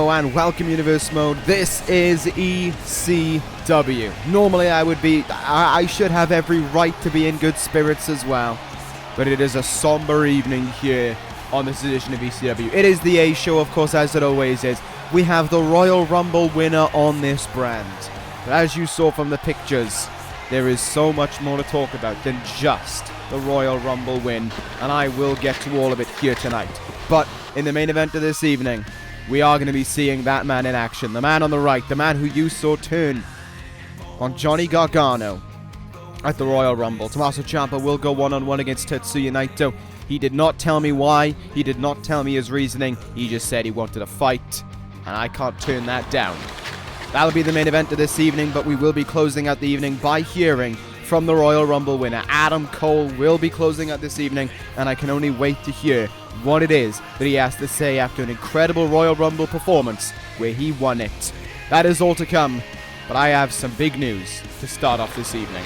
Hello and welcome Universe Mode. This is ECW. Normally I should have every right to be in good spirits as well, but it is a somber evening here on this edition of ECW. It is the A show, of course, as it always is. We have the Royal Rumble winner on this brand. But as you saw from the pictures, there is so much more to talk about than just the Royal Rumble win, and I will get to all of it here tonight. But in the main event of this evening, we are going to be seeing that man in action. The man on the right, the man who you saw turn on Johnny Gargano at the Royal Rumble. Tommaso Ciampa will go one-on-one against Tetsuya Naito. He did not tell me why. He did not tell me his reasoning. He just said he wanted a fight, and I can't turn that down. That'll be the main event of this evening, but we will be closing out the evening by hearing from the Royal Rumble winner. Adam Cole will be closing out this evening, and I can only wait to hear what it is that he has to say after an incredible Royal Rumble performance where he won it. That is all to come, but I have some big news to start off this evening.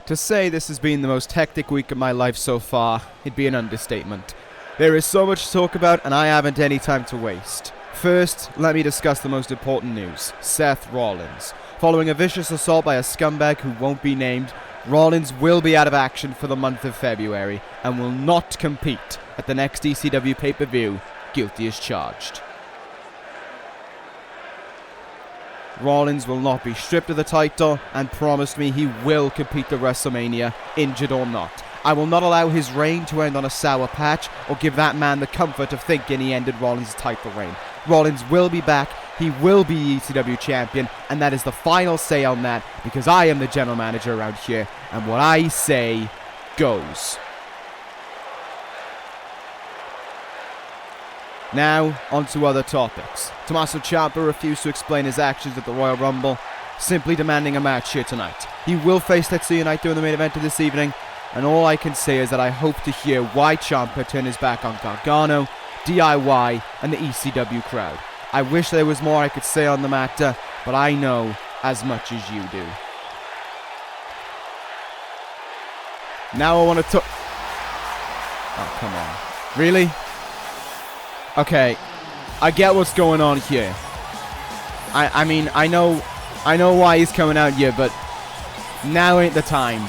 To say this has been the most hectic week of my life so far, it'd be an understatement. There is so much to talk about, and I haven't any time to waste. First, let me discuss the most important news: Seth Rollins. Following a vicious assault by a scumbag who won't be named, Rollins will be out of action for the month of February, and will not compete at the next ECW pay-per-view, guilty as charged. Rollins will not be stripped of the title and promised me he will compete at WrestleMania, injured or not. I will not allow his reign to end on a sour patch or give that man the comfort of thinking he ended Rollins' title reign. Rollins will be back, he will be ECW champion, and that is the final say on that because I am the general manager around here, and what I say goes. Now, on to other topics. Tommaso Ciampa refused to explain his actions at the Royal Rumble, simply demanding a match here tonight. He will face Tetsuya Naito in the main event of this evening, and all I can say is that I hope to hear why Ciampa turned his back on Gargano, D.I.Y, and the ECW crowd. I wish there was more I could say on the matter, but I know as much as you do. Now I want to talk... Oh, come on. Really? Okay, I get what's going on here. I mean, I know why he's coming out here, but now ain't the time.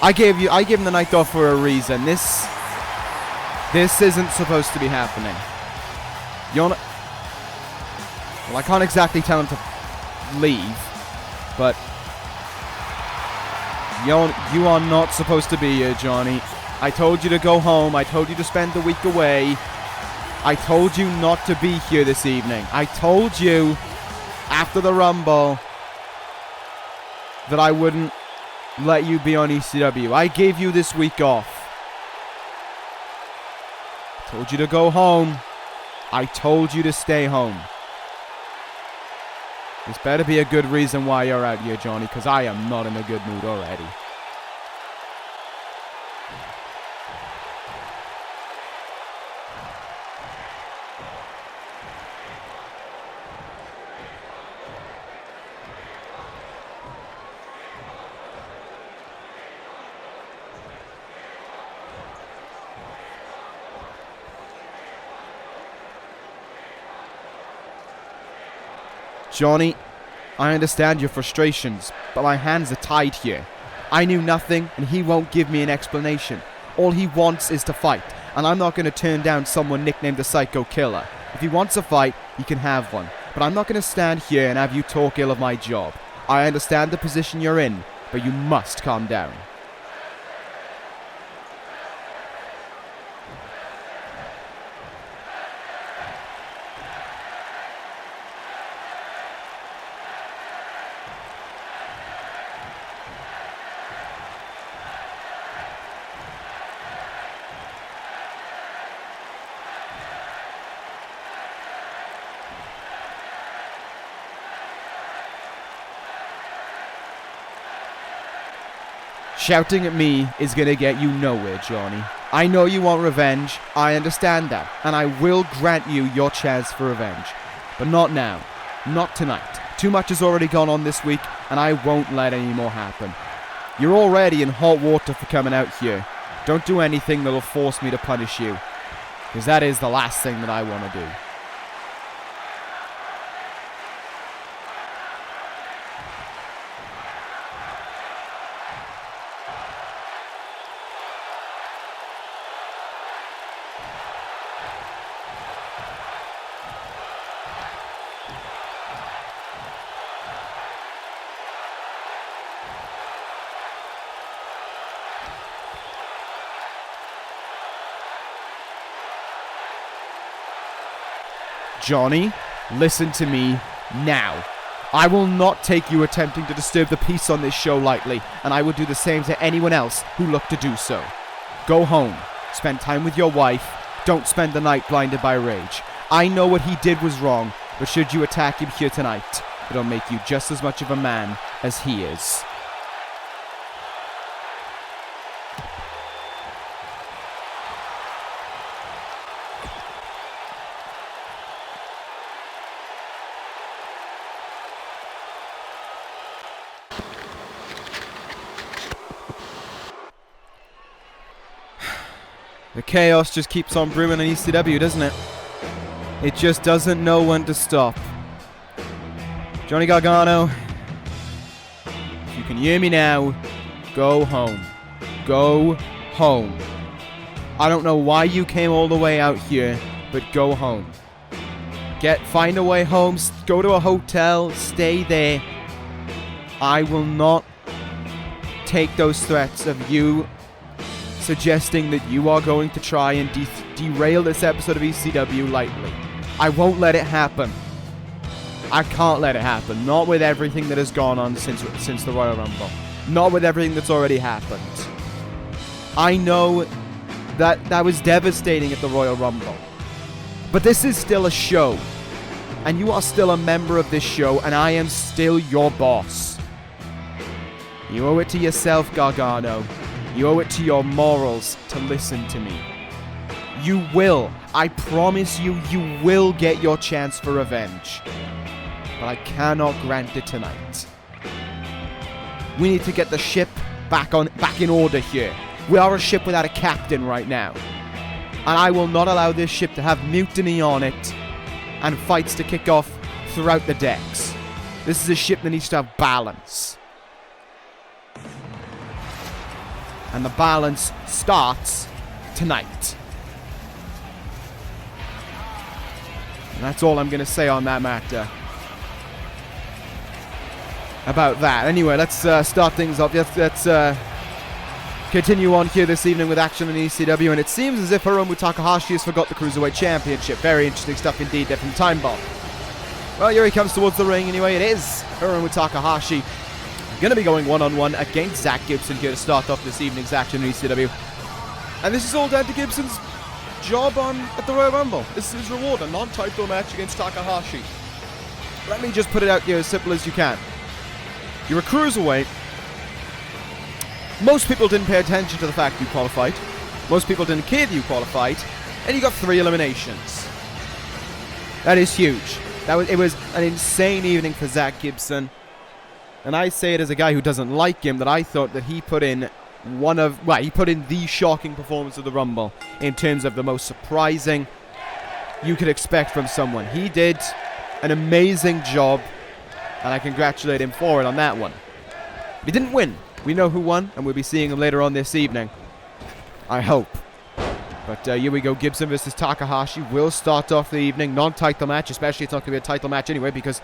I gave him the night off for a reason. This isn't supposed to be happening. Well, I can't exactly tell him to leave, but you are not supposed to be here, Johnny. I told you to go home. I told you to spend the week away. I told you not to be here this evening. I told you after the Rumble that I wouldn't let you be on ECW. I gave you this week off. I told you to go home. I told you to stay home. This better be a good reason why you're out here, Johnny, because I am not in a good mood already. Johnny, I understand your frustrations, but my hands are tied here. I knew nothing, and he won't give me an explanation. All he wants is to fight, and I'm not going to turn down someone nicknamed the Psycho Killer. If he wants a fight, he can have one, but I'm not going to stand here and have you talk ill of my job. I understand the position you're in, but you must calm down. Shouting at me is going to get you nowhere, Johnny. I know you want revenge. I understand that. And I will grant you your chance for revenge. But not now. Not tonight. Too much has already gone on this week, and I won't let any more happen. You're already in hot water for coming out here. Don't do anything that'll force me to punish you. Because that is the last thing that I want to do. Johnny, listen to me now. I will not take you attempting to disturb the peace on this show lightly, and I will do the same to anyone else who look to do so. Go home. Spend time with your wife. Don't spend the night blinded by rage. I know what he did was wrong, but should you attack him here tonight, it'll make you just as much of a man as he is. The chaos just keeps on brewing in ECW, doesn't it? It just doesn't know when to stop. Johnny Gargano, if you can hear me now, go home. Go home. I don't know why you came all the way out here, but go home. Find a way home, go to a hotel, stay there. I will not take those threats of you suggesting that you are going to try and derail this episode of ECW lightly. I won't let it happen. I can't let it happen. Not with everything that has gone on since the Royal Rumble. Not with everything that's already happened. I know that was devastating at the Royal Rumble. But this is still a show. And you are still a member of this show, and I am still your boss. You owe it to yourself, Gargano. You owe it to your morals to listen to me. You will. I promise you, you will get your chance for revenge. But I cannot grant it tonight. We need to get the ship back in order here. We are a ship without a captain right now. And I will not allow this ship to have mutiny on it and fights to kick off throughout the decks. This is a ship that needs to have balance. And the balance starts tonight. And that's all I'm going to say on that matter. About that. Anyway, let's start things up. Let's continue on here this evening with action in ECW. And it seems as if Hiromu Takahashi has forgot the Cruiserweight Championship. Very interesting stuff indeed there from Time Bomb. Well, here he comes towards the ring anyway. It is Hiromu Takahashi. Going to be going one-on-one against Zack Gibson here to start off this evening's action in ECW. And this is all down to Gibson's job at the Royal Rumble. This is his reward, a non-title match against Takahashi. Let me just put it out here as simple as you can. You're a cruiserweight. Most people didn't pay attention to the fact you qualified. Most people didn't care that you qualified. And you got 3 eliminations. That is huge. It was an insane evening for Zack Gibson. And I say it as a guy who doesn't like him, that I thought that he put in the shocking performance of the Rumble in terms of the most surprising you could expect from someone. He did an amazing job, and I congratulate him for it on that one. But he didn't win. We know who won, and we'll be seeing him later on this evening. I hope. But here we go. Gibson versus Takahashi will start off the evening. Non-title match, especially it's not going to be a title match anyway, because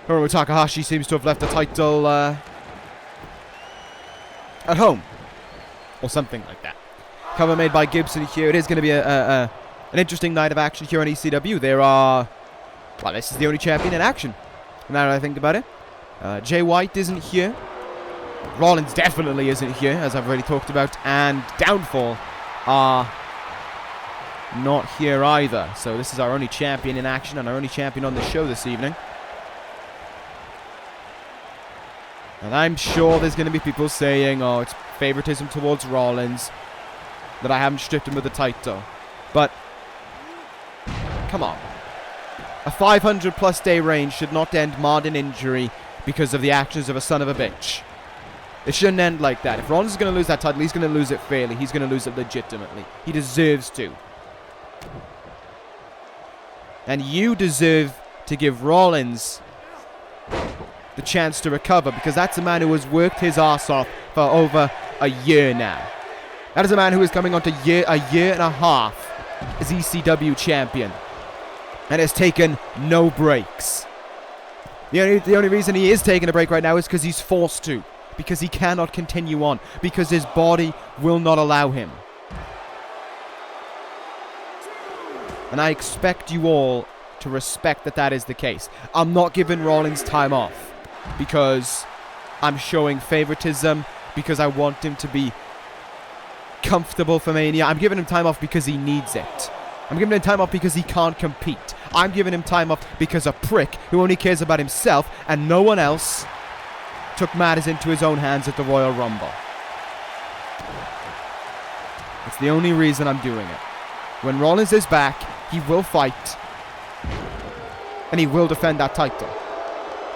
Hiromu Takahashi seems to have left the title at home. Or something like that. Cover made by Gibson here. It is going to be an interesting night of action here on ECW. This is the only champion in action. Now that I think about it. Jay White isn't here. Rollins definitely isn't here, as I've already talked about. And Downfall are not here either. So this is our only champion in action and our only champion on the show this evening. And I'm sure there's going to be people saying, oh, it's favoritism towards Rollins, that I haven't stripped him of the title. But, come on. A 500-plus day reign should not end marred in injury because of the actions of a son of a bitch. It shouldn't end like that. If Rollins is going to lose that title, he's going to lose it fairly. He's going to lose it legitimately. He deserves to. And you deserve to give Rollins the chance to recover, because that's a man who has worked his ass off for over a year now. That is a man who is coming on to a year and a half as ECW champion and has taken no breaks. The only reason he is taking a break right now is because he's forced to, because he cannot continue on, because his body will not allow him. And I expect you all to respect that that is the case. I'm not giving Rollins time off because I'm showing favoritism, because I want him to be comfortable for Mania. I'm giving him time off because he needs it. I'm giving him time off because he can't compete. I'm giving him time off because a prick who only cares about himself and no one else took matters into his own hands at the Royal Rumble. It's the only reason I'm doing it. When Rollins is back, he will fight and he will defend that title.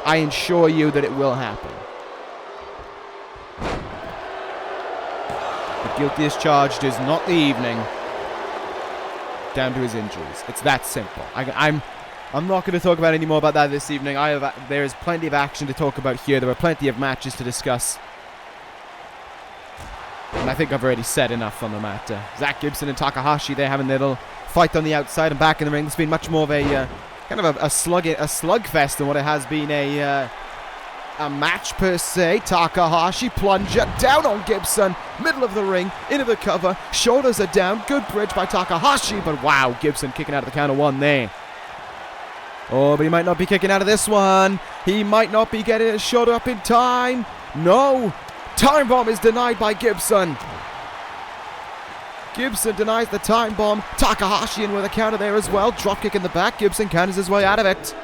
I assure you that it will happen. The guilty as charged is not the evening, down to his injuries. It's that simple. I'm not going to talk about any more about that this evening. There is plenty of action to talk about here. There are plenty of matches to discuss. And I think I've already said enough on the matter. Zack, Gibson and Takahashi, they're having their little fight on the outside and back in the ring. It's been much more of a kind of a slugfest than what it has been a match per se. Takahashi plunger down on Gibson, middle of the ring, into the cover, shoulders are down, good bridge by Takahashi, but wow, Gibson kicking out of the count of one there. Oh, but he might not be kicking out of this one. He might not be getting his shoulder up in time. No, time bomb is denied by Gibson. Gibson denies the time bomb. Takahashi in with a counter there as well. Drop kick in the back. Gibson counters his way out of it.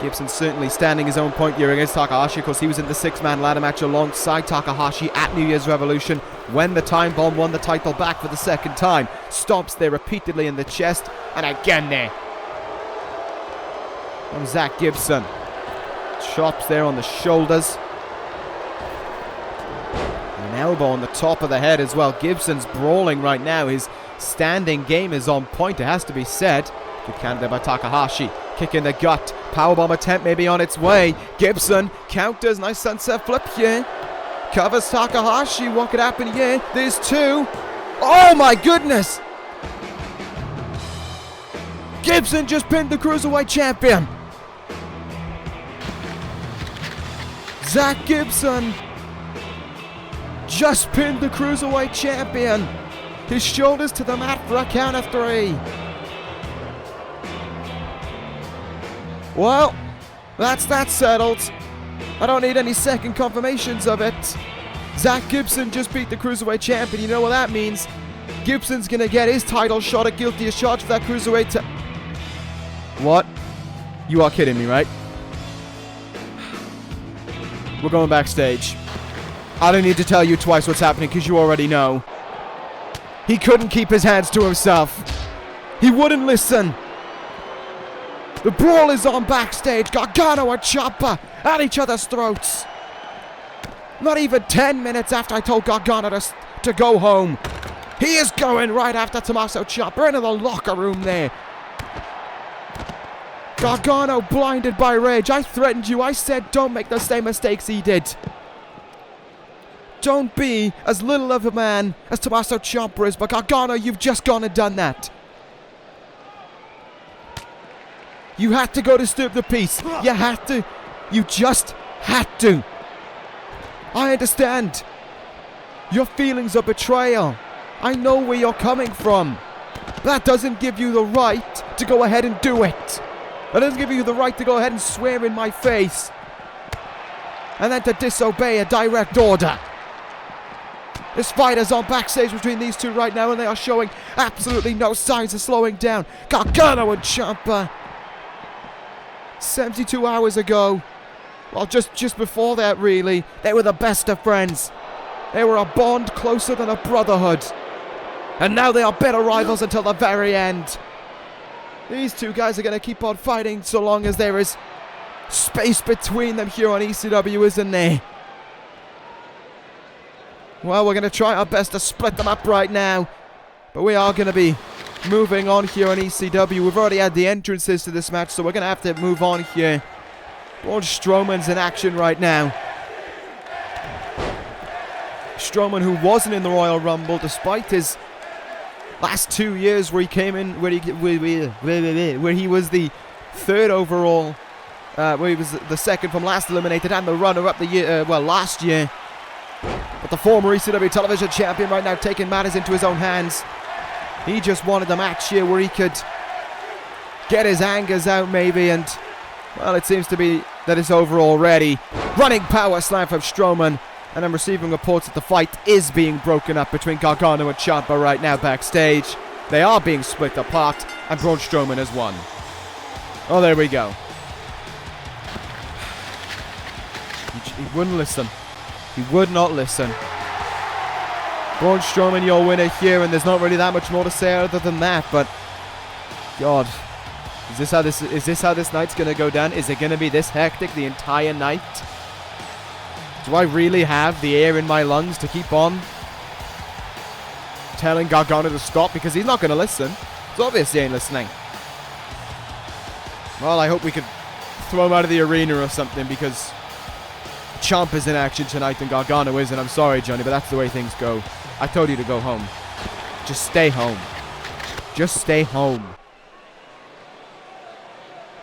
Gibson certainly standing his own point here against Takahashi. Of course, he was in the six-man ladder match alongside Takahashi at New Year's Revolution when the time bomb won the title back for the second time. Stomps there repeatedly in the chest, and again there from Zack Gibson. Chops there on the shoulders. An elbow on the top of the head as well. Gibson's brawling right now. His standing game is on point, it has to be said. Good counter there by Takahashi. Kick in the gut. Powerbomb attempt maybe on its way. Gibson counters. Nice sunset flip here. Covers Takahashi. What could happen here? There's two. Oh my goodness! Gibson just pinned the Cruiserweight champion. Zack Gibson just pinned the Cruiserweight champion. His shoulders to the mat for a count of three. Well, that's that settled. I don't need any second confirmations of it. Zack Gibson just beat the Cruiserweight champion. You know what that means? Gibson's gonna get his title shot at guilty as charged for that Cruiserweight. What? You are kidding me, right? We're going backstage. I don't need to tell you twice what's happening because you already know. He couldn't keep his hands to himself. He wouldn't listen. The brawl is on backstage. Gargano and Ciampa at each other's throats. Not even 10 minutes after I told Gargano to go home. He is going right after Tommaso Ciampa into the locker room there. Gargano blinded by rage. I threatened you. I said don't make the same mistakes he did. Don't be as little of a man as Tommaso Ciampa is, but Gargano, you've just gone and done that. You had to go disturb the peace. You had to. You just had to. I understand your feelings of betrayal. I know where you're coming from. That doesn't give you the right to go ahead and do it. That doesn't give you the right to go ahead and swear in my face. And then to disobey a direct order. This fight is on backstage between these two right now, and they are showing absolutely no signs of slowing down. Gargano and Ciampa. 72 hours ago, Well, just before that, really, they were the best of friends. They were a bond closer than a brotherhood. And now they are bitter rivals until the very end. These two guys are going to keep on fighting so long as there is space between them here on ECW, isn't there? Well, we're going to try our best to split them up right now. But we are going to be moving on here on ECW. We've already had the entrances to this match, so we're going to have to move on here. Braun Strowman's in action right now. Strowman, who wasn't in the Royal Rumble, despite his last 2 years where he came in, where he was the third overall, where he was the second from last eliminated and the runner-up the year, last year. But the former ECW television champion right now taking matters into his own hands. He just wanted the match here where he could get his angers out maybe, and well, it seems to be that it's over already. Running power slam from Strowman, and I'm receiving reports that the fight is being broken up between Gargano and Ciampa right now backstage. They are being split apart, and Braun Strowman has won. Oh, there we go. He wouldn't listen. He would not listen. Braun Strowman, your winner here, and there's not really that much more to say other than that, but God, is this how this night's gonna go down? Is it gonna be this hectic the entire night? Do I really have the air in my lungs to keep on telling Gargano to stop? Because he's not gonna listen. It's obvious he ain't listening. Well, I hope we could throw him out of the arena or something, because Ciampa's in action tonight and Gargano isn't. I'm sorry, Johnny, but that's the way things go. I told you to go home. Just stay home. Just stay home.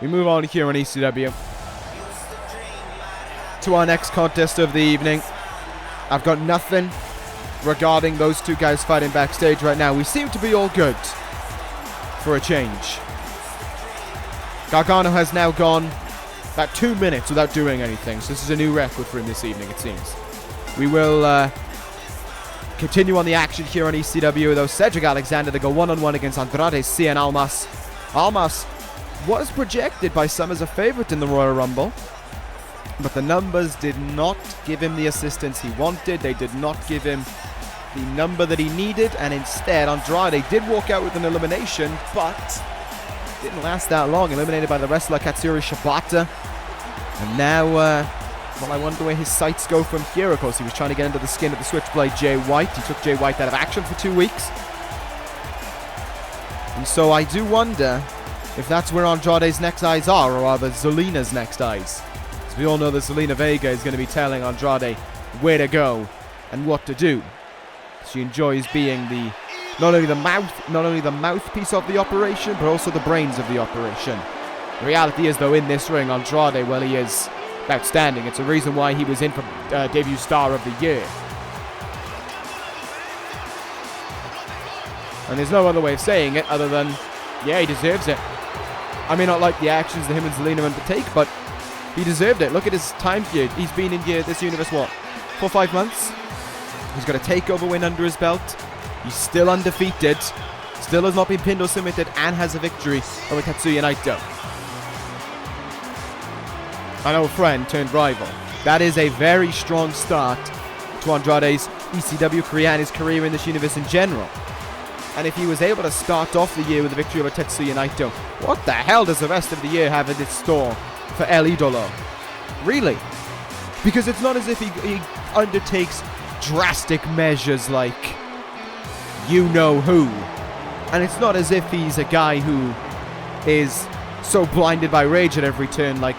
We move on here on ECW to our next contest of the evening. I've got nothing regarding those two guys fighting backstage right now. We seem to be all good for a change. Gargano has now gone about 2 minutes without doing anything, so this is a new record for him this evening, it seems. We will continue on the action here on ECW, though. Cedric Alexander to go one-on-one against Andrade, Cien, Almas. Almas was projected by some as a favorite in the Royal Rumble, but the numbers did not give him the assistance he wanted. They did not give him the number that he needed, and instead Andrade did walk out with an elimination, but didn't last that long. Eliminated by the wrestler Katsuyori Shibata. And now, well, I wonder where his sights go from here. Of course, he was trying to get into the skin of the Switchblade Jay White. He took Jay White out of action for 2 weeks. And so I do wonder if that's where Andrade's next eyes are, or rather Zelina's next eyes. As we all know that Zelina Vega is going to be telling Andrade where to go and what to do. She enjoys being the not only the mouthpiece of the operation, but also the brains of the operation. The reality is, though, in this ring, Andrade, well, he is outstanding. It's a reason why he was in for debut star of the year. And there's no other way of saying it other than, yeah, he deserves it. I may not like the actions that him and Zelina undertake, but he deserved it. Look at his time here. He's been in this universe, what, 4 or 5 months? He's got a takeover win under his belt. He's still undefeated. Still has not been pinned or submitted, and has a victory over Tetsuya Naito. An old friend turned rival. That is a very strong start to Andrade's ECW career and his career in this universe in general. And if he was able to start off the year with a victory over Tetsuya Naito, what the hell does the rest of the year have in its store for El Idolo? Really? Because it's not as if he undertakes drastic measures like you know who. And it's not as if he's a guy who is so blinded by rage at every turn like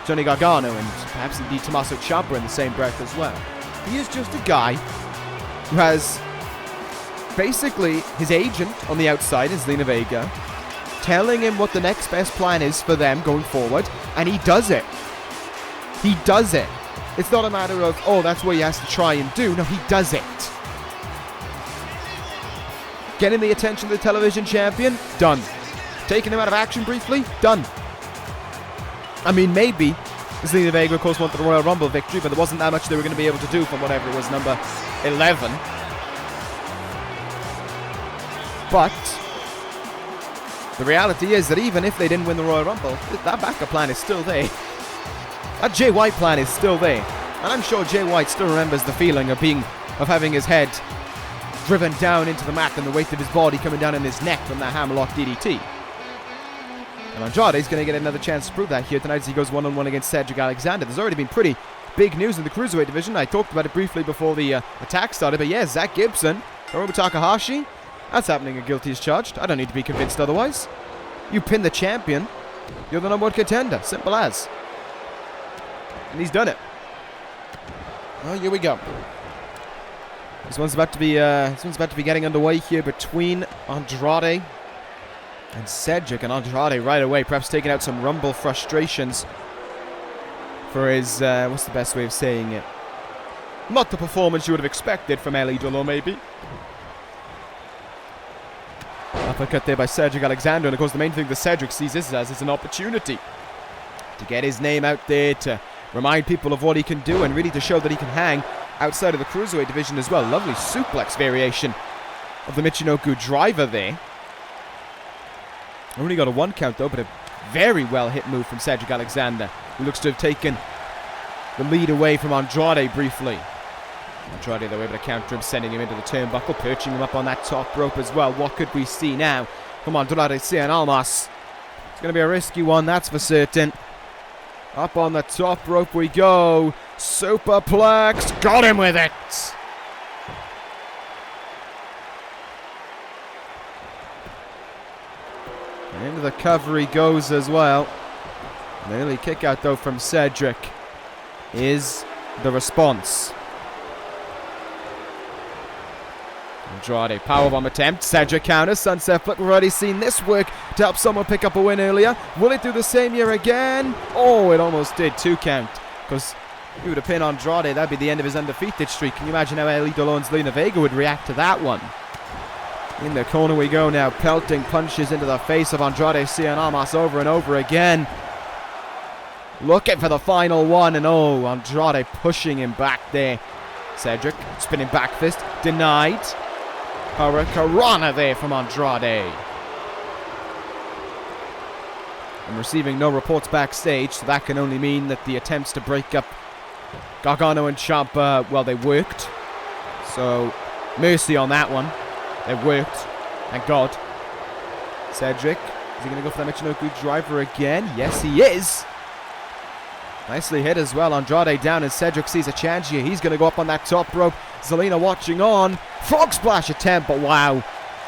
Johnny Gargano and perhaps indeed Tommaso Ciampa in the same breath as well. He is just a guy who has basically his agent on the outside, is Zelina Vega, telling him what the next best plan is for them going forward, and he does it. He does it. It's not a matter of, oh, that's what he has to try and do. No, he does it. Getting the attention of the television champion? Done. Taking him out of action briefly? Done. I mean, maybe Zelina Vega, of course, wanted the Royal Rumble victory, but there wasn't that much they were going to be able to do from whatever it was, number 11. But the reality is that even if they didn't win the Royal Rumble, that backup plan is still there. That Jay White plan is still there. And I'm sure Jay White still remembers the feeling of having his head driven down into the mat and the weight of his body coming down in his neck from that hammerlock DDT. And Andrade's going to get another chance to prove that here tonight as he goes one-on-one against Cedric Alexander. There's already been pretty big news in the Cruiserweight division. I talked about it briefly before the attack started, but yeah, Zack Gibson, Hiromu Takahashi, that's happening, a guilty as charged. I don't need to be convinced otherwise. You pin the champion, you're the number one contender. Simple as. And he's done it. Well, here we go. This one's about to be getting underway here between Andrade and Cedric. And Andrade right away, perhaps taking out some Rumble frustrations for his, what's the best way of saying it? Not the performance you would have expected from El Idolo, maybe. Uppercut there by Cedric Alexander, and of course the main thing that Cedric sees this as is an opportunity to get his name out there, to remind people of what he can do, and really to show that he can hang outside of the Cruiserweight division as well. Lovely suplex variation of the Michinoku driver there. Only got a 1 count though, but a very well hit move from Cedric Alexander, who looks to have taken the lead away from Andrade briefly. Andrade though able to counter him, sending him into the turnbuckle, perching him up on that top rope as well. What could we see now from Andrade, Cien, Almas? It's going to be a risky one, that's for certain. Up on the top rope we go. Superplex. Got him with it. And into the cover he goes as well. The early kick out though from Cedric is the response. Andrade, powerbomb attempt, Cedric counters, sunset flip. We've already seen this work to help someone pick up a win earlier. Will it do the same here again? Oh, it almost did, 2 count. Because if he would have pinned Andrade, that'd be the end of his undefeated streak. Can you imagine how El Idolo and Zelina Vega would react to that one? In the corner we go now, pelting punches into the face of Andrade, Cien, Almas over and over again. Looking for the final one, and oh, Andrade pushing him back there. Cedric, spinning back fist, denied. Hurricanrana there from Andrade. I'm receiving no reports backstage, so that can only mean that the attempts to break up Gargano and Ciampa, well, they worked. So, mercy on that one. They worked. Thank God. Cedric, is he going to go for the Michinoku driver again? Yes, he is. Nicely hit as well. Andrade down, and Cedric sees a chance here. He's going to go up on that top rope. Zelina watching on. Frog splash attempt, but wow.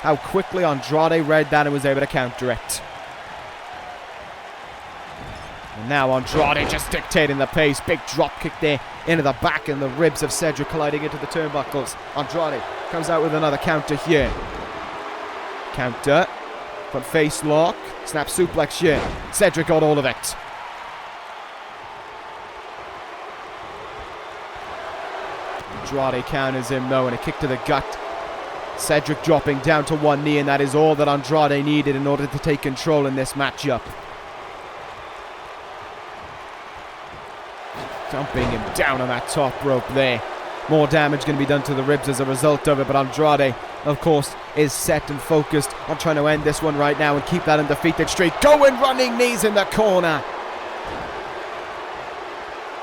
How quickly Andrade read that and was able to counter it. And now Andrade just dictating the pace. Big drop kick there into the back and the ribs of Cedric colliding into the turnbuckles. Andrade comes out with another counter here. Counter. Front face lock. Snap suplex here. Cedric got all of it. Andrade counters him though, and a kick to the gut. Cedric dropping down to 1 knee, and that is all that Andrade needed in order to take control in this matchup. Dumping him down on that top rope there. More damage going to be done to the ribs as a result of it, but Andrade, of course, is set and focused on trying to end this one right now and keep that undefeated streak going. Running knees in the corner.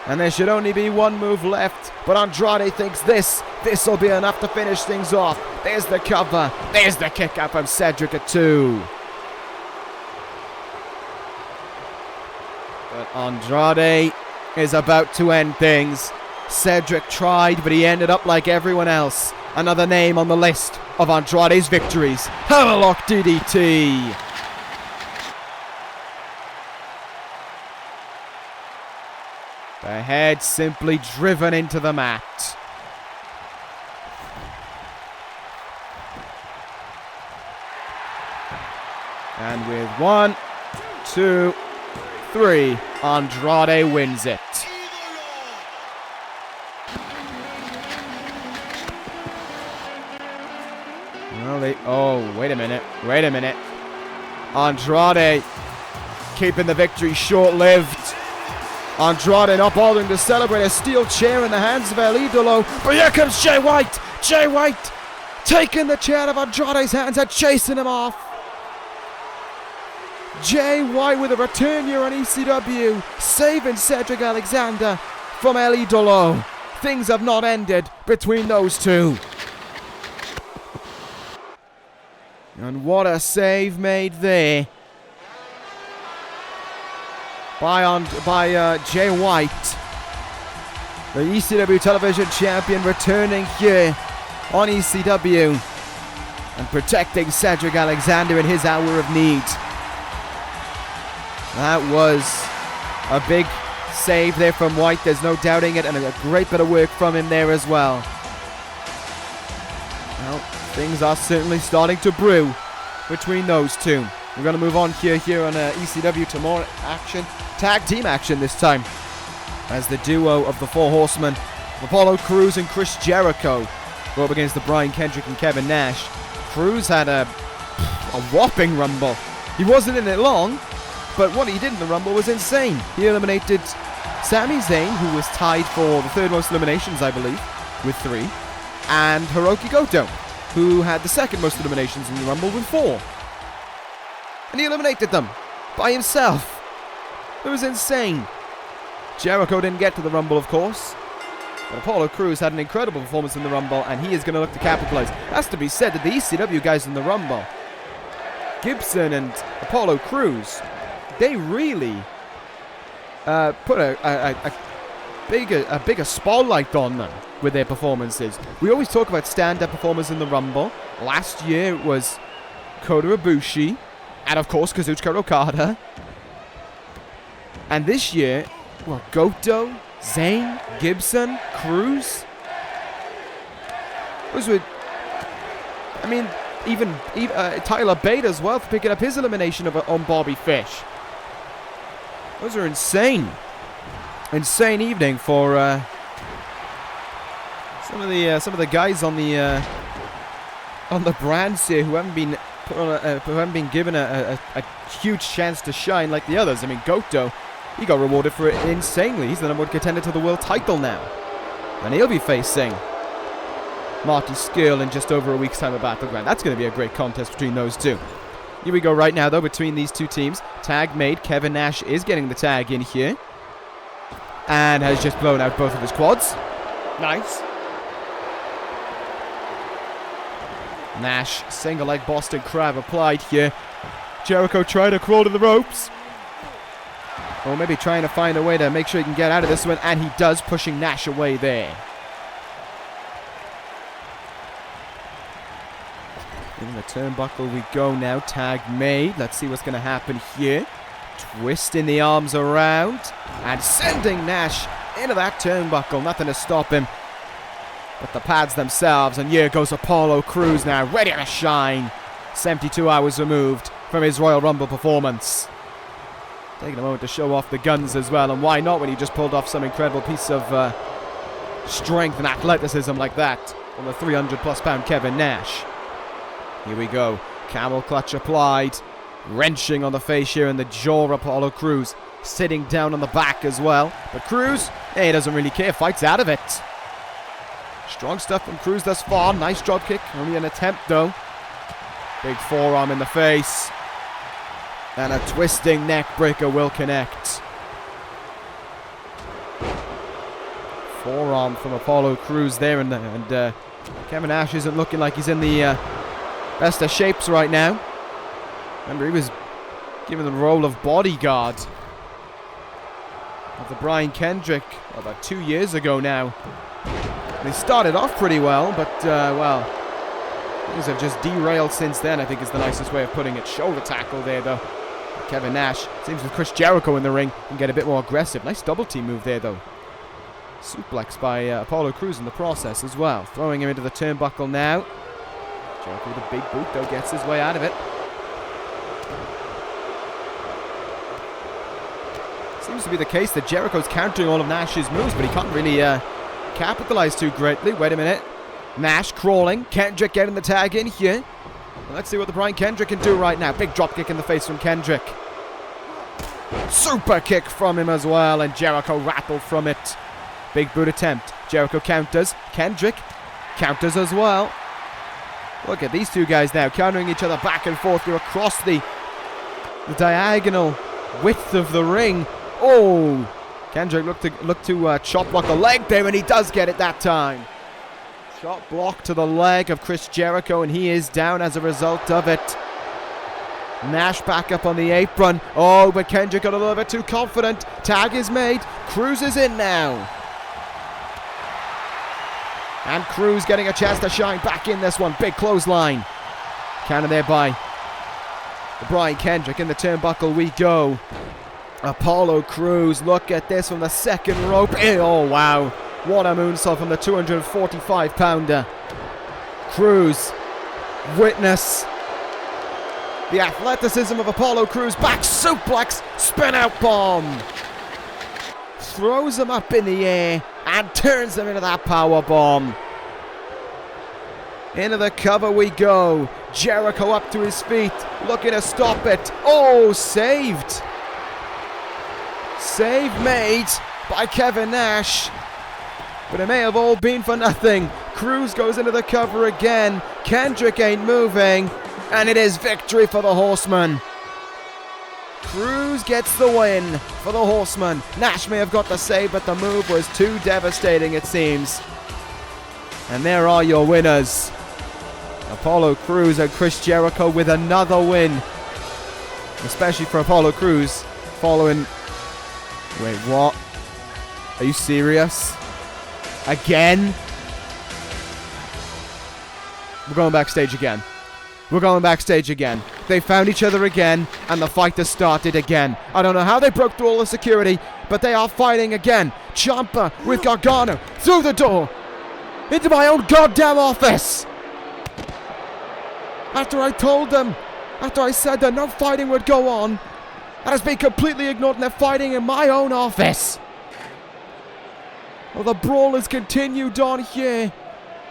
And there should only be one move left, but Andrade thinks this will be enough to finish things off. There's the cover. There's the kick out from Cedric at 2. But Andrade is about to end things. Cedric tried, but he ended up like everyone else. Another name on the list of Andrade's victories. Hammerlock DDT. The head simply driven into the mat. And with 1, 2, 3, Andrade wins it. Well, oh, wait a minute. Andrade keeping the victory short-lived. Andrade not bothering to celebrate, a steel chair in the hands of El Idolo. But here comes Jay White. Jay White taking the chair out of Andrade's hands and chasing him off. J.Y with a return here on ECW, saving Cedric Alexander from El Idolo. Things have not ended between those two. And what a save made there by Jay White. The ECW television champion returning here on ECW and protecting Cedric Alexander in his hour of need. That was a big save there from White, there's no doubting it, and a great bit of work from him there as well. Well, things are certainly starting to brew between those two. We're going to move on here on ECW tomorrow action, tag team action this time, as the duo of the Four Horsemen, Apollo Crews and Chris Jericho, go up against the Braun, Kendrick and Kevin Nash. Crews had a whopping rumble. He wasn't in it long, but what he did in the rumble was insane. He eliminated Sami Zayn, who was tied for the third most eliminations, I believe, with 3, and Hiroki Goto, who had the second most eliminations in the rumble with 4. And he eliminated them by himself. It was insane. Jericho didn't get to the rumble, of course, but Apollo Crews had an incredible performance in the rumble, and he is going to look to capitalize. Has to be said that the ECW guys in the rumble, Gibson and Apollo Crews, they really put a bigger spotlight on them with their performances. We always talk about stand-up performers in the rumble. Last year it was Kota Ibushi, and of course Kazuchika Okada. And this year, well, Goto, Zayn, Gibson, Crews. Those were, I mean, even Tyler Bate as well for picking up his elimination on Bobby Fish. Those are insane evening for some of the guys on the brands here who haven't been put on who haven't been given a huge chance to shine like the others. I mean, Goto, he got rewarded for it insanely. He's the number 1 contender to the world title now, and he'll be facing Marty Scurll in just over a week's time at Battleground. That's going to be a great contest between those two. Here we go right now, though, between these two teams. Tag made. Kevin Nash is getting the tag in here, and has just blown out both of his quads. Nice. Nash, single leg Boston Crab applied here. Jericho trying to crawl to the ropes, or maybe trying to find a way to make sure he can get out of this one, and he does, pushing Nash away there. In the turnbuckle we go now. Tag made. Let's see what's going to happen here. Twisting the arms around and sending Nash into that turnbuckle. Nothing to stop him but the pads themselves. And here goes Apollo Crews now, ready to shine. 72 hours removed from his Royal Rumble performance. Taking a moment to show off the guns as well. And why not when he just pulled off some incredible piece of strength and athleticism like that from the 300+ pound Kevin Nash. Here we go. Camel clutch applied. Wrenching on the face here in the jaw. Apollo Crews sitting down on the back as well. But Crews, he doesn't really care. Fights out of it. Strong stuff from Crews thus far. Nice drop kick. Only an attempt though. Big forearm in the face. And a twisting neck breaker will connect. Forearm from Apollo Crews there. And Kevin Nash isn't looking like he's in the best of shapes right now. Remember, he was given the role of bodyguard of the Braun Kendrick about 2 years ago now. And he started off pretty well, but, well, things have just derailed since then, I think is the nicest way of putting it. Shoulder tackle there, though. Kevin Nash seems with Chris Jericho in the ring and get a bit more aggressive. Nice double team move there, though. Suplex by Apollo Crews in the process as well. Throwing him into the turnbuckle now. Jericho with a big boot, though, gets his way out of it. Seems to be the case that Jericho's countering all of Nash's moves, but he can't really capitalize too greatly. Wait a minute. Nash crawling. Kendrick getting the tag in here. Well, let's see what the Braun Kendrick can do right now. Big drop kick in the face from Kendrick. Super kick from him as well, and Jericho rattled from it. Big boot attempt. Jericho counters. Kendrick counters as well. Look at these two guys now countering each other back and forth here across the the diagonal width of the ring. Oh, Kendrick looked to chop block the leg there, and he does get it that time. Chop block to the leg of Chris Jericho, and he is down as a result of it. Nash back up on the apron. Oh, but Kendrick got a little bit too confident. Tag is made. Cruz is in now. And Cruz getting a chance to shine back in this one. Big clothesline. Counter there by Brian Kendrick. In the turnbuckle we go. Apollo Crews. Look at this from the second rope. Oh, wow. What a moonsault from the 245-pounder. Crews. Witness the athleticism of Apollo Crews. Back suplex. Spin out bomb. Throws him up in the air and turns him into that power bomb. Into the cover we go. Jericho up to his feet, looking to stop it. Oh, saved. Save made by Kevin Nash. But it may have all been for nothing. Crews goes into the cover again. Kendrick ain't moving. And it is victory for the Horsemen. Crews gets the win for the Horsemen. Nash may have got the save, but the move was too devastating, it seems. And there are your winners. Apollo Crews and Chris Jericho with another win. Especially for Apollo Crews following... Wait, what? Are you serious? Again? We're going backstage again. We're going backstage again. They found each other again, and the fight has started again. I don't know how they broke through all the security, but they are fighting again. Ciampa with Gargano through the door into my own goddamn office. After I told them, after I said that no fighting would go on, that has been completely ignored, and they're fighting in my own office. Well, the brawl has continued on here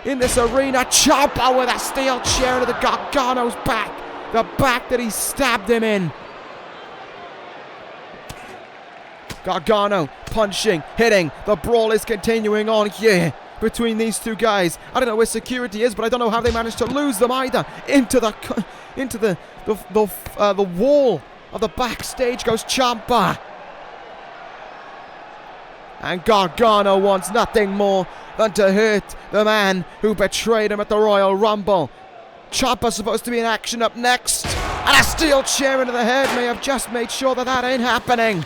in this arena. Ciampa with a steel chair into the Gargano's back. The back that he stabbed him in. Gargano punching, hitting. The brawl is continuing on here between these two guys. I don't know where security is, but I don't know how they managed to lose them either. Into the wall of the backstage goes Ciampa. And Gargano wants nothing more than to hurt the man who betrayed him at the Royal Rumble. Ciampa's supposed to be in action up next. And a steel chair into the head may have just made sure that that ain't happening.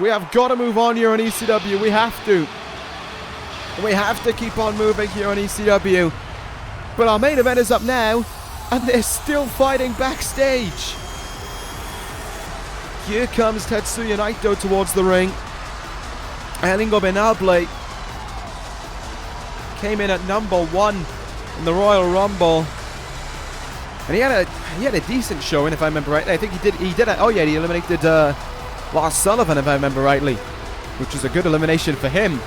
We have got to move on here on ECW. We have to. We have to keep on moving here on ECW. But our main event is up now, and they're still fighting backstage. Here comes Tetsuya Naito towards the ring. Elingo Benable came in at number 1 in the Royal Rumble, and he had a decent showing, if I remember right. I think he did. He eliminated Lars Sullivan, if I remember rightly, which was a good elimination for him.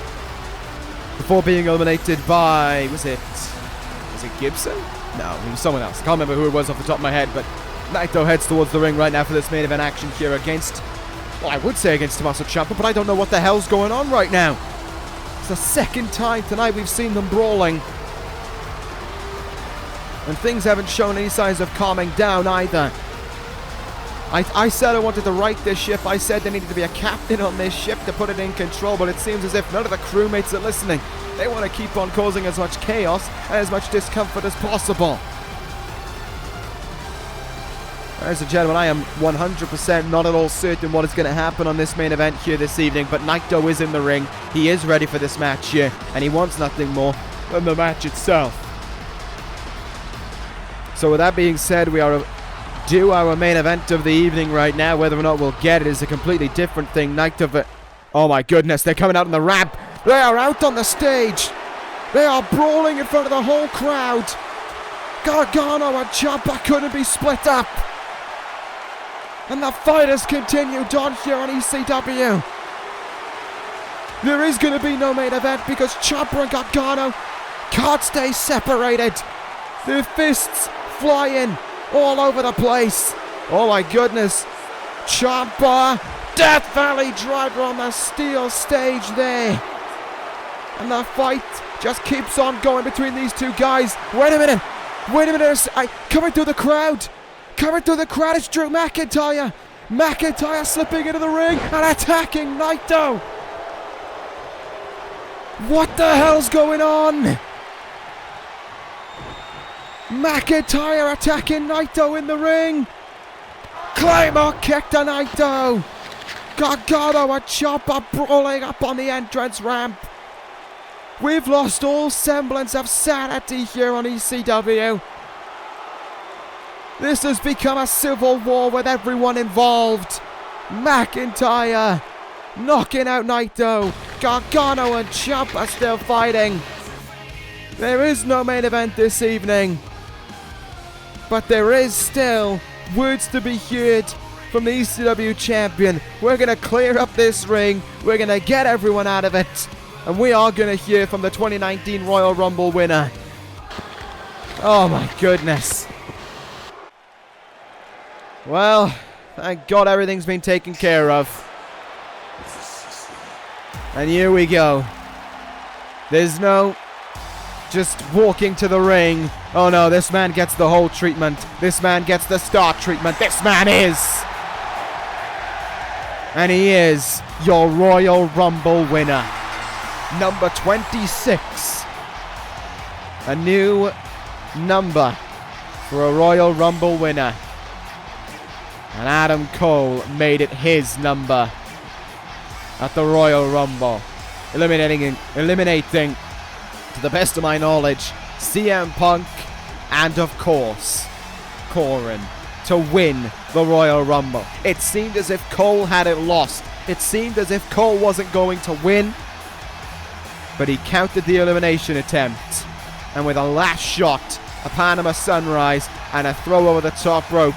Before being eliminated by was it Gibson? No, it was someone else. I can't remember who it was off the top of my head, but Naito heads towards the ring right now for this main event action here against, well, I would say against Tommaso Ciampa, but I don't know what the hell's going on right now. It's the second time tonight we've seen them brawling, and things haven't shown any signs of calming down either. I said I wanted to right this ship. I said there needed to be a captain on this ship to put it in control, but it seems as if none of the crewmates are listening. They want to keep on causing as much chaos and as much discomfort as possible. Ladies and gentlemen, I am 100% not at all certain what is going to happen on this main event here this evening, but Naito is in the ring. He is ready for this match here, and he wants nothing more than the match itself. So with that being said, we are due our main event of the evening right now. Whether or not we'll get it is a completely different thing. Naito, oh my goodness, they're coming out on the ramp. They are out on the stage. They are brawling in front of the whole crowd. Gargano and Ciampa couldn't be split up. And the fight has continued on here on ECW. There is going to be no main event because Ciampa and Gargano can't stay separated. Their fists flying all over the place. Oh my goodness. Ciampa, Death Valley driver on the steel stage there. And the fight just keeps on going between these two guys. Wait a minute. Wait a minute, coming through the crowd. Coming through the crowd is Drew McIntyre. McIntyre slipping into the ring and attacking Naito. What the hell's going on? McIntyre attacking Naito in the ring. Claymore kick to Naito. Gargano and Ciampa brawling up on the entrance ramp. We've lost all semblance of sanity here on ECW. This has become a civil war with everyone involved. McIntyre knocking out Naito. Gargano and Ciampa still fighting. There is no main event this evening, but there is still words to be heard from the ECW champion. We're going to clear up this ring. We're going to get everyone out of it. And we are going to hear from the 2019 Royal Rumble winner. Oh my goodness. Well, thank God everything's been taken care of. And here we go. There's no just walking to the ring. Oh no, this man gets the whole treatment. This man gets the star treatment. This man is. And he is your Royal Rumble winner. Number 26. A new number for a Royal Rumble winner. And Adam Cole made it his number at the Royal Rumble. Eliminating, to the best of my knowledge, CM Punk and, of course, Corin to win the Royal Rumble. It seemed as if Cole had it lost. It seemed as if Cole wasn't going to win. But he countered the elimination attempt. And with a last shot, a Panama Sunrise, and a throw over the top rope,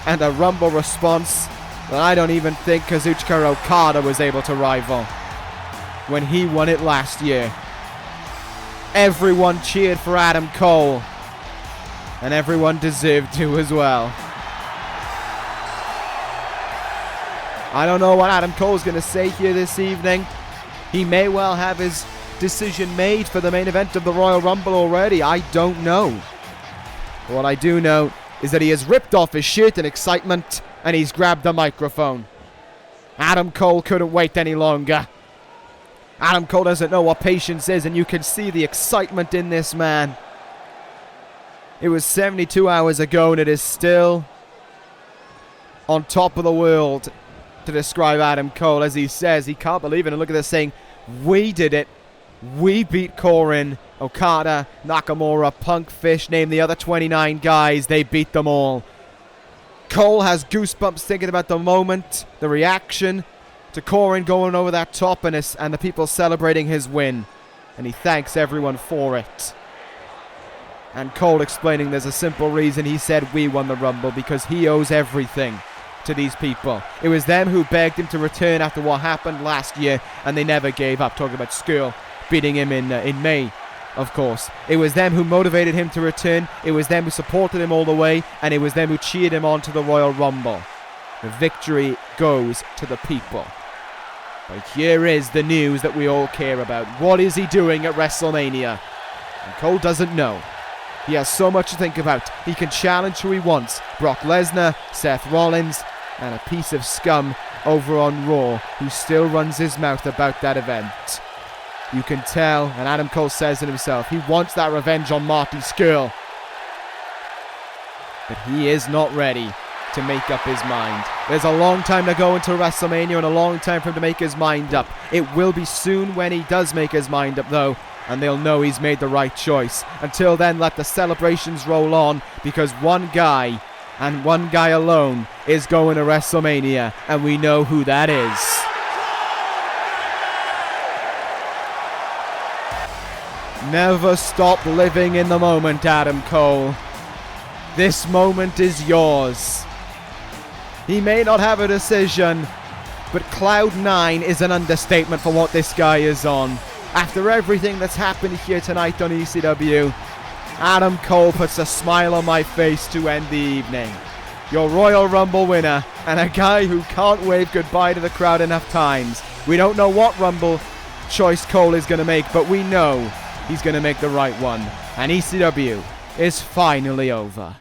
and a Rumble response that I don't even think Kazuchika Okada was able to rival when he won it last year. Everyone cheered for Adam Cole, and everyone deserved to as well. I don't know what Adam Cole's going to say here this evening. He may well have his decision made for the main event of the Royal Rumble already. I don't know. What I do know is that he has ripped off his shirt in excitement and he's grabbed the microphone. Adam Cole couldn't wait any longer. Adam Cole doesn't know what patience is, and you can see the excitement in this man. It was 72 hours ago and it is still on top of the world to describe Adam Cole. As he says, he can't believe it. And look at this, saying, we did it. We beat Corin, Okada, Nakamura, Punk, Fish, name the other 29 guys. They beat them all. Cole has goosebumps thinking about the moment, the reaction to Corin going over that top and the people celebrating his win. And he thanks everyone for it. And Cole explaining there's a simple reason he said we won the Rumble, because he owes everything to these people. It was them who begged him to return after what happened last year, and they never gave up. Talking about Skrull beating him in May, of course. It was them who motivated him to return. It was them who supported him all the way, and it was them who cheered him on to the Royal Rumble. The victory goes to the people. But here is the news that we all care about. What is he doing at WrestleMania? And Cole doesn't know. He has so much to think about. He can challenge who he wants. Brock Lesnar, Seth Rollins, and a piece of scum over on Raw who still runs his mouth about that event. You can tell, and Adam Cole says it himself, he wants that revenge on Marty Scurll. But he is not ready to make up his mind. There's a long time to go into WrestleMania and a long time for him to make his mind up. It will be soon when he does make his mind up though, and they'll know he's made the right choice. Until then, let the celebrations roll on, because one guy, and one guy alone, is going to WrestleMania, and we know who that is. Never stop living in the moment, Adam Cole. This moment is yours. He may not have a decision, but Cloud 9 is an understatement for what this guy is on. After everything that's happened here tonight on ECW, Adam Cole puts a smile on my face to end the evening. Your Royal Rumble winner, and a guy who can't wave goodbye to the crowd enough times. We don't know what Rumble choice Cole is going to make, but we know he's going to make the right one. And ECW, is finally over.